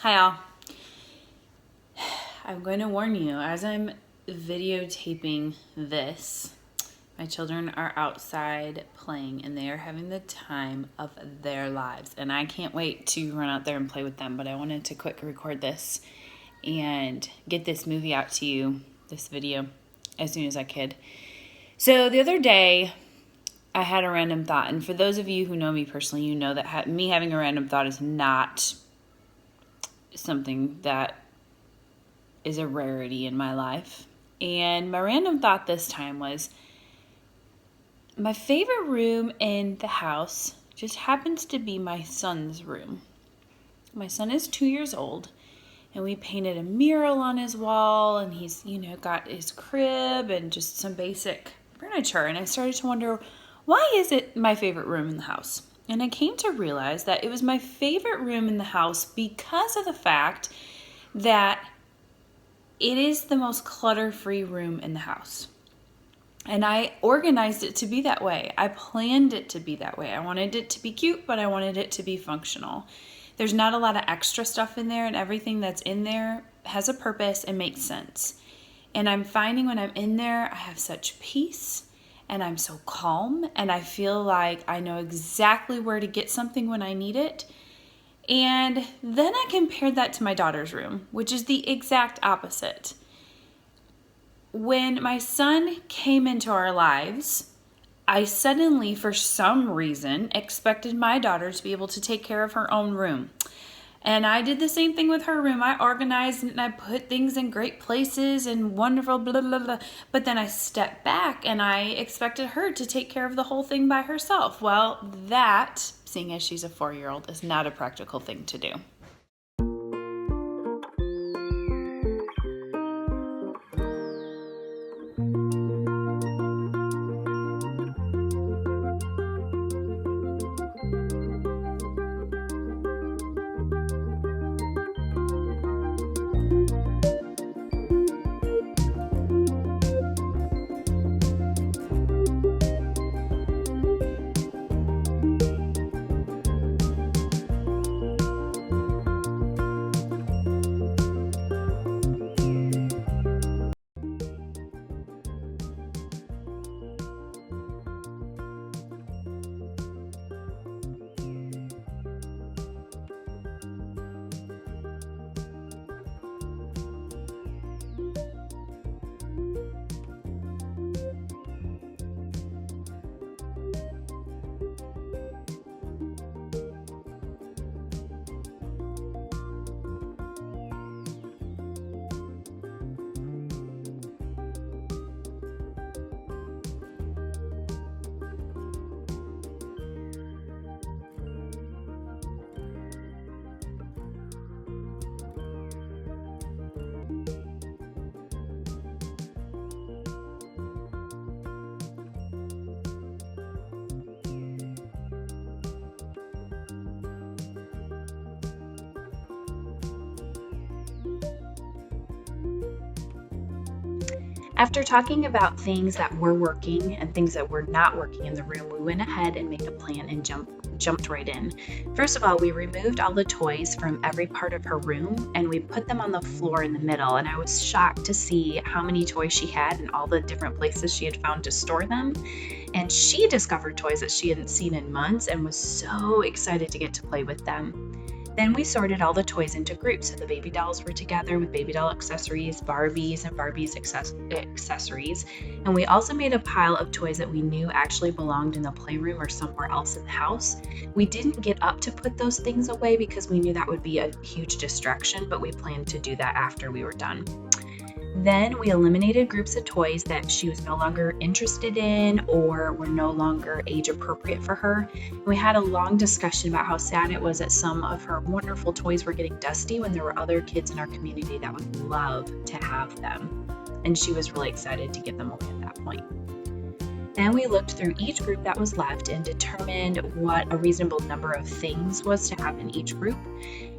Hi all. I'm going to warn you, as I'm videotaping this, my children are outside playing and they are having the time of their lives. And I can't wait to run out there and play with them, but I wanted to quick record this and get this movie out to you, this video, as soon as I could. So the other day, I had a random thought, and for those of you who know me personally, you know that me having a random thought is not something that is a rarity in my life. And my random thought this time was, my favorite room in the house just happens to be my son's room. My son is 2 years old, and we painted a mural on his wall, and he's, got his crib and just some basic furniture. And I started to wonder, why is it my favorite room in the house? And I came to realize that it was my favorite room in the house because of the fact that it is the most clutter-free room in the house. And I organized it to be that way. I planned it to be that way. I wanted it to be cute, but I wanted it to be functional. There's not a lot of extra stuff in there, and everything that's in there has a purpose and makes sense. And I'm finding when I'm in there, I have such peace, and I'm so calm, and I feel like I know exactly where to get something when I need it. And then I compared that to my daughter's room, which is the exact opposite. When my son came into our lives, I suddenly, for some reason, expected my daughter to be able to take care of her own room. And I did the same thing with her room. I organized and I put things in great places and wonderful blah, blah, blah. But then I stepped back and I expected her to take care of the whole thing by herself. Well, that, seeing as she's a 4-year-old, is not a practical thing to do. After talking about things that were working and things that were not working in the room, we went ahead and made a plan and jumped right in. First of all, we removed all the toys from every part of her room and we put them on the floor in the middle. And I was shocked to see how many toys she had and all the different places she had found to store them. And she discovered toys that she hadn't seen in months and was so excited to get to play with them. Then we sorted all the toys into groups. So the baby dolls were together with baby doll accessories, Barbies and Barbies accessories. And we also made a pile of toys that we knew actually belonged in the playroom or somewhere else in the house. We didn't get up to put those things away because we knew that would be a huge distraction, but we planned to do that after we were done. Then we eliminated groups of toys that she was no longer interested in or were no longer age appropriate for her. And we had a long discussion about how sad it was that some of her wonderful toys were getting dusty when there were other kids in our community that would love to have them. And she was really excited to give them away at that point. Then we looked through each group that was left and determined what a reasonable number of things was to have in each group.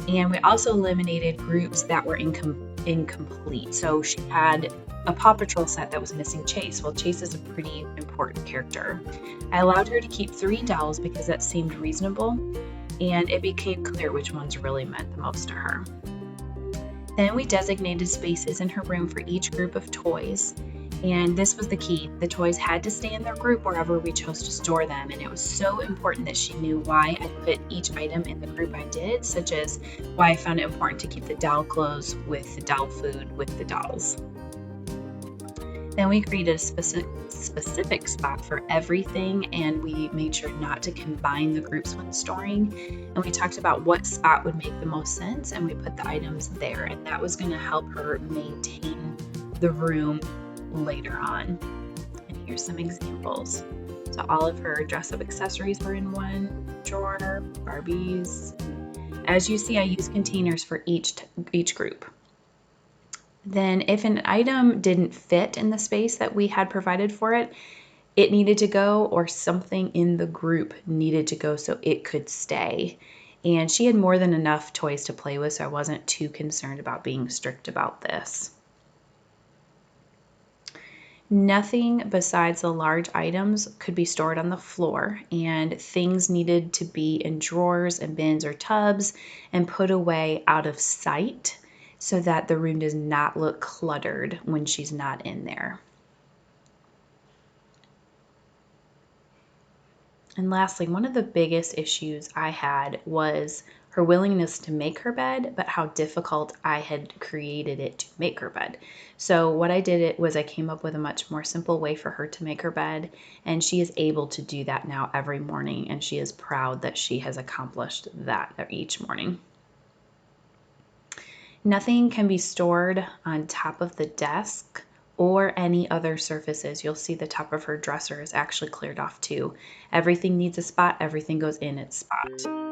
And we also eliminated groups that were incomplete. So she had a Paw Patrol set that was missing Chase. Well, Chase is a pretty important character. I allowed her to keep 3 dolls because that seemed reasonable, and it became clear which ones really meant the most to her. Then we designated spaces in her room for each group of toys. And this was the key. The toys had to stay in their group wherever we chose to store them. And it was so important that she knew why I put each item in the group I did, such as why I found it important to keep the doll clothes with the doll food with the dolls. Then we created a specific spot for everything, and we made sure not to combine the groups when storing. And we talked about what spot would make the most sense, and we put the items there. And that was going to help her maintain the room later on. And here's some examples. So all of her dress-up accessories were in one drawer, Barbies. As you see, I use containers for each group. Then if an item didn't fit in the space that we had provided for it, it needed to go, or something in the group needed to go so it could stay. And she had more than enough toys to play with, so I wasn't too concerned about being strict about this. Nothing besides the large items could be stored on the floor, and things needed to be in drawers and bins or tubs and put away out of sight, so that the room does not look cluttered when she's not in there. And lastly, one of the biggest issues I had was her willingness to make her bed, but how difficult I had created it to make her bed. So what I did was I came up with a much more simple way for her to make her bed, and she is able to do that now every morning, and she is proud that she has accomplished that each morning. Nothing can be stored on top of the desk or any other surfaces. You'll see the top of her dresser is actually cleared off too. Everything needs a spot, everything goes in its spot.